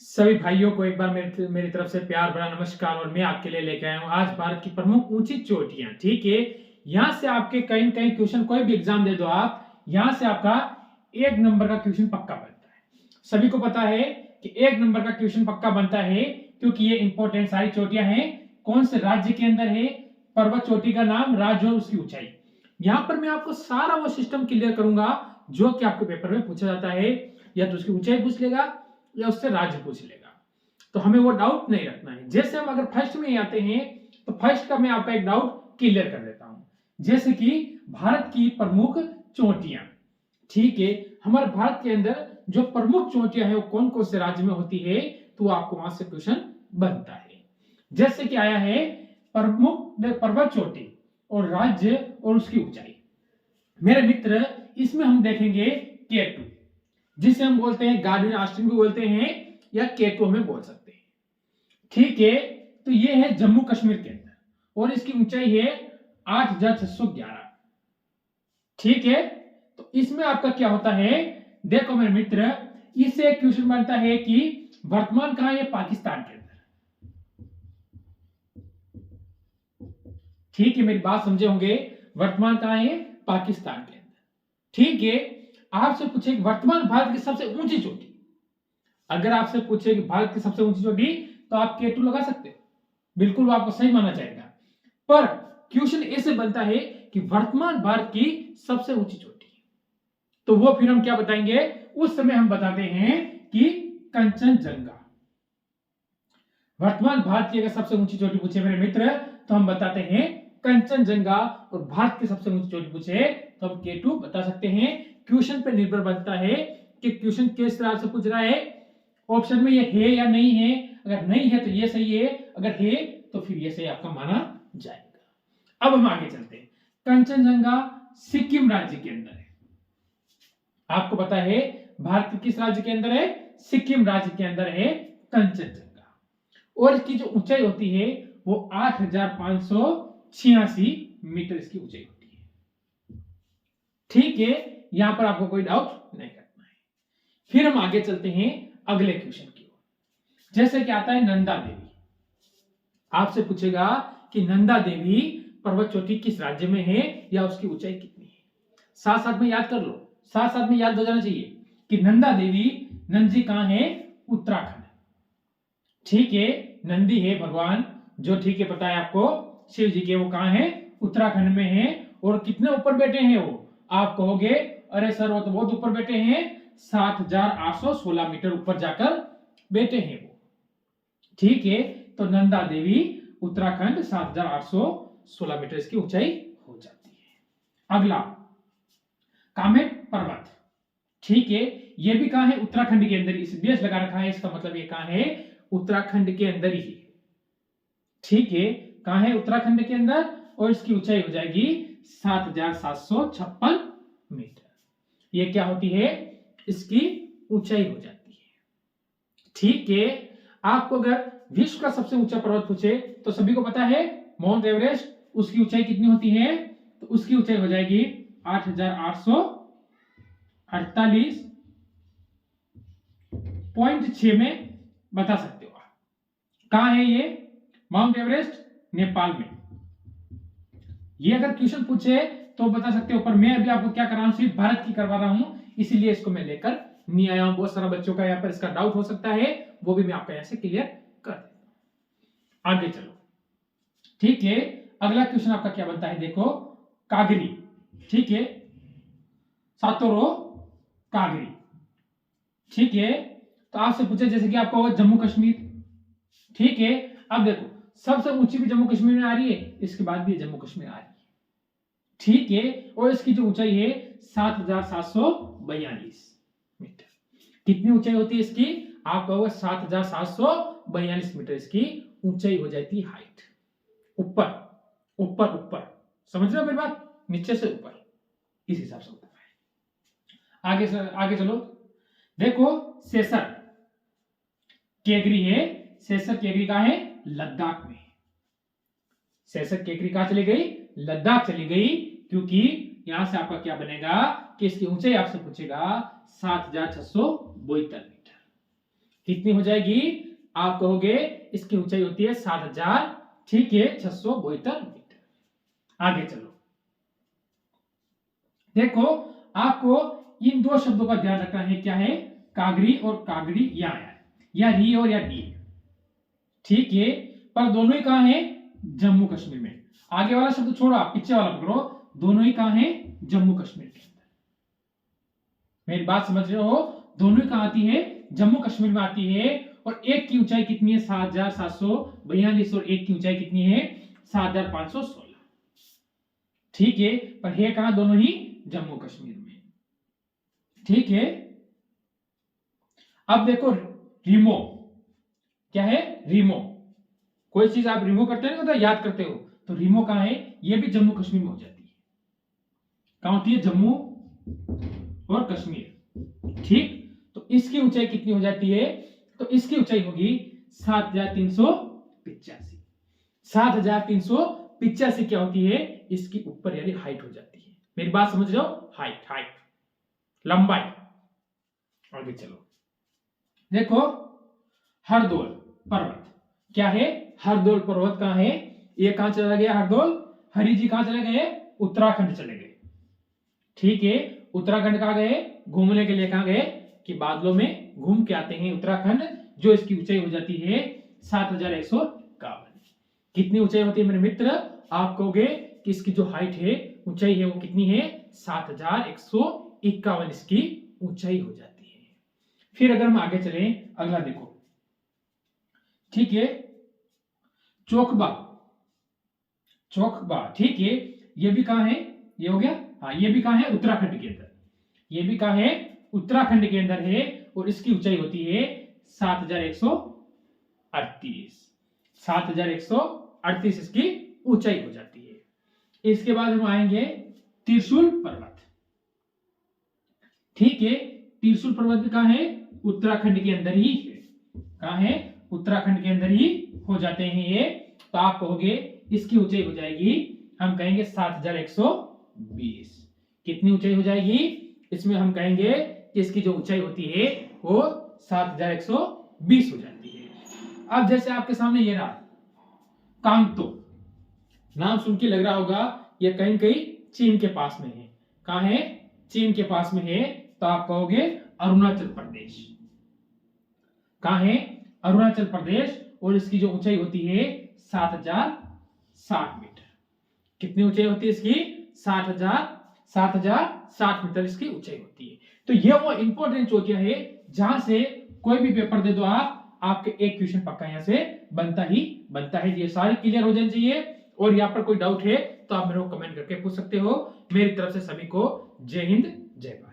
सभी भाइयों को एक बार मेरी तरफ से प्यार भरा नमस्कार। और मैं आपके लिए लेकर आया हूं आज भारत की प्रमुख ऊंची चोटियां। ठीक है, यहां से आपके कहीं न कहीं क्वेश्चन, कोई भी एग्जाम दे दो आप, यहां से आपका एक नंबर का क्वेश्चन पक्का बनता है। सभी को पता है कि एक नंबर का क्वेश्चन पक्का बनता है क्योंकि ये इंपॉर्टेंट सारी चोटियां हैं। कौन से राज्य के अंदर है, पर्वत चोटी का नाम, राज्य और उसकी ऊंचाई। यहां पर मैं आपको सारा वो सिस्टम क्लियर करूंगा जो कि आपके पेपर में पूछा जाता है। या तो उसकी ऊंचाई पूछ लेगा या उससे राज्य पूछ लेगा, तो हमें वो डाउट नहीं रखना है। जैसे हम अगर फर्स्ट में आते हैं तो फर्स्ट का मैं आपका एक डाउट क्लियर कर देता हूं। जैसे कि भारत की प्रमुख चोटियां। ठीक है, हमारे भारत के अंदर जो प्रमुख चोटियां है वो कौन कौन से राज्य में होती है, तो आपको वहां से क्वेश्चन बनता है। जैसे कि आया है प्रमुख पर्वत चोटी और राज्य और उसकी ऊंचाई। मेरे मित्र, इसमें हम देखेंगे केटू, जिसे हम बोलते हैं गार्डन ऑस्टिन भी बोलते हैं या केटू हमें बोल सकते हैं। ठीक है, तो ये है जम्मू कश्मीर के अंदर और इसकी ऊंचाई है 8611। ठीक है, तो इसमें आपका क्या होता है, देखो मेरे मित्र, इससे एक क्वेश्चन बनता है कि वर्तमान कहां है, पाकिस्तान के अंदर। ठीक है, मेरी बात समझे होंगे, वर्तमान कहां है, पाकिस्तान के अंदर। ठीक है, आपसे पूछे वर्तमान भारत की सबसे ऊंची चोटी। अगर आपसे पूछे कि भारत की सबसे ऊंची चोटी, तो आप केटू लगा सकते हो, बिल्कुल वो आपको सही माना जाएगा। पर क्वेश्चन ऐसे बनता है कि वर्तमान भारत की सबसे ऊंची चोटी, तो वो फिर हम क्या बताएंगे, उस समय हम बताते हैं कि कंचनजंगा। वर्तमान भारत की अगर सबसे ऊंची चोटी पूछे मेरे मित्र, तो हम बताते हैं कंचनजंगा। और भारत की सबसे ऊंची चोटी पूछे तो हम केटू बता सकते हैं। क्वेश्चन पे निर्भर बनता है कि क्वेश्चन किस तरह से पूछ रहा है, ऑप्शन में ये है या नहीं है। अगर नहीं है तो ये सही है, अगर है तो फिर ये सही आपका माना जाएगा। अब हम आगे चलते हैं। कंचनजंगा सिक्किम राज्य के अंदर है। आपको पता है भारत के किस राज्य के अंदर है, सिक्किम राज्य के अंदर है कंचनजंगा। और इसकी जो ऊंचाई होती है वो 8586 मीटर इसकी ऊंचाई होती है। ठीक है, यहां पर आपको कोई डाउट नहीं करना है। फिर हम आगे चलते हैं अगले क्वेश्चन की ओर। जैसे कि आता है नंदा देवी। आपसे पूछेगा कि नंदा देवी पर्वत चोटी किस राज्य में है या उसकी ऊंचाई कितनी है। साथ साथ में याद कर लो, साथ साथ में याद हो जाना चाहिए कि नंदा देवी, नंदी कहां है, उत्तराखंड। ठीक है, नंदी है भगवान जो, ठीक है पता है आपको, शिव जी के, वो कहां है, उत्तराखंड में है। और कितने ऊपर बैठे हैं वो, आप कहोगे अरे सर वो तो बहुत ऊपर बैठे हैं, 7816 मीटर ऊपर जाकर बैठे हैं वो। ठीक है, तो नंदा देवी उत्तराखंड 7816 मीटर इसकी ऊंचाई हो जाती है। अगला कामेट पर्वत। ठीक है, ये भी कहां है, उत्तराखंड के अंदर। इस बेस लगा रखा है, इसका मतलब ये कहां है, उत्तराखंड के अंदर ही है। ठीक है, कहां है, उत्तराखंड के अंदर। और इसकी ऊंचाई हो जाएगी 7756 मीटर। ये क्या होती है, इसकी ऊंचाई हो जाती है। ठीक है, आपको अगर विश्व का सबसे ऊंचा पर्वत पूछे तो सभी को पता है माउंट एवरेस्ट। उसकी ऊंचाई कितनी होती है, तो उसकी ऊंचाई हो जाएगी 8848.6 में बता सकते हो आप। कहां है ये, माउंट एवरेस्ट, नेपाल में। ये अगर क्वेश्चन पूछे तो बता सकते हो, पर मैं अभी आपको क्या कर रहा हूं, सिर्फ भारत की करवा रहा हूं, इसीलिए इसको मैं लेकर नहीं आया हूं। बहुत सारा बच्चों का यहाँ पर इसका डाउट हो सकता है, वो भी मैं आपका यहां से क्लियर कर देता हूं। आगे चलो। ठीक है, अगला क्वेश्चन आपका क्या बनता है, देखो कागरी। ठीक है, सातोरो कागरी। ठीक है, तो आपसे पूछे जैसे कि आपको जम्मू कश्मीर। ठीक है, अब देखो सबसे ऊंची भी जम्मू कश्मीर में आ रही है, इसके बाद भी जम्मू कश्मीर आ रही है। ठीक है, और इसकी जो ऊंचाई है 7742 मीटर। कितनी ऊंचाई होती है इसकी, आप कहोगे 7742 मीटर इसकी ऊंचाई हो जाती है। हाइट, ऊपर ऊपर ऊपर, समझ रहे हो मेरी बात, नीचे से ऊपर, इस हिसाब से होता है। आगे चलो। देखो सेसर केगरी है। सेसर केगरी कहां है, लद्दाख में। सेसर केकरी कहां चली गई, लद्दाख चली गई, क्योंकि यहां से आपका क्या बनेगा कि इसकी ऊंचाई आपसे पूछेगा 7672 मीटर। कितनी हो जाएगी? आप कहोगे इसकी ऊंचाई होती है 7,000, ठीक है, 672 मीटर। आगे चलो, देखो आपको इन दो शब्दों का ध्यान रखना है, क्या है? कागरी और कागड़ी, या री और या डी, ठीक है, पर दोनों ही कहां है? जम्मू कश्मीर में। आगे वाला शब्द छोड़ो, आप पीछे वाला पकड़ो, दोनों ही कहां है? जम्मू कश्मीर के अंदर। मेरी बात समझ रहे हो? दोनों ही कहां आती है? जम्मू कश्मीर में आती है। और एक की ऊंचाई कितनी है? 7,742, और एक की ऊंचाई कितनी है? 7,516, ठीक है, पर है कहां? दोनों ही जम्मू कश्मीर में, ठीक है। अब देखो रिमो, क्या है? रिमो, कोई चीज आप रिमूव करते हैं ना, तो याद करते हो, तो रिमो कहां है? ये भी जम्मू कश्मीर में हो जाती है। कहां होती है? जम्मू और कश्मीर, ठीक। तो इसकी ऊंचाई कितनी हो जाती है? तो इसकी ऊंचाई होगी 7,385। 7,385 क्या होती है? इसकी ऊपर यानी हाइट हो जाती है। मेरी बात समझ रहे हो? हाइट, हाइट, लंबाई। आगे चलो, देखो हरदोल पर्वत, क्या है? हरदोल पर्वत कहां है? ये कहां चला गया? हरदोल। हरि जी कहां चले गए? उत्तराखंड चले गए, ठीक है। उत्तराखंड कहां गए? घूमने के लिए। कहां गए? कि बादलों में घूम के आते हैं उत्तराखंड, जो इसकी ऊंचाई हो जाती है 7,151। कितनी ऊंचाई होती है मेरे मित्र? आप कहोगे कि इसकी जो हाइट है, ऊंचाई है, वो कितनी है? 7,151 इसकी ऊंचाई हो जाती है। फिर अगर हम आगे चलें, अगला देखो, ठीक है, चोखबा। चोखबा, ठीक है, ये भी कहां है? ये हो गया, हाँ, ये भी कहां है? उत्तराखंड के अंदर। ये भी कहां है? उत्तराखंड के अंदर है, और इसकी ऊंचाई होती है 7,138। 7,138 इसकी ऊंचाई हो जाती है। इसके बाद हम आएंगे त्रिशूल पर्वत, ठीक है। त्रिशूल पर्वत भी कहां है? उत्तराखंड के अंदर ही है। कहां है? उत्तराखंड के अंदर ही हो जाते हैं ये। तो आप कहोगे इसकी ऊंचाई हो जाएगी, हम कहेंगे 7,120। कितनी ऊंचाई हो जाएगी? इसमें हम कहेंगे कि इसकी जो ऊंचाई होती है वो 7,120 हो जाती है। अब जैसे आपके सामने ये रहा कांगतो, नाम सुन के लग रहा होगा ये कहीं कहीं चीन के पास में है। कहां है? चीन के पास में है। तो आप कहोगे अरुणाचल प्रदेश। कहां है? अरुणाचल प्रदेश। और इसकी जो ऊंचाई होती है 7,060 मीटर। कितनी ऊंचाई होती है इसकी? 7,060 मीटर इसकी ऊंचाई होती है। तो ये वो इंपॉर्टेंट चोटियां है जहां से कोई भी पेपर दे दो आप, आपके एक क्वेश्चन पक्का यहां से बनता है। ये सारे क्लियर हो जाने चाहिए। और यहाँ पर कोई डाउट है तो आप मेरे को कमेंट करके पूछ सकते हो। मेरी तरफ से सभी को जय हिंद, जय भारत।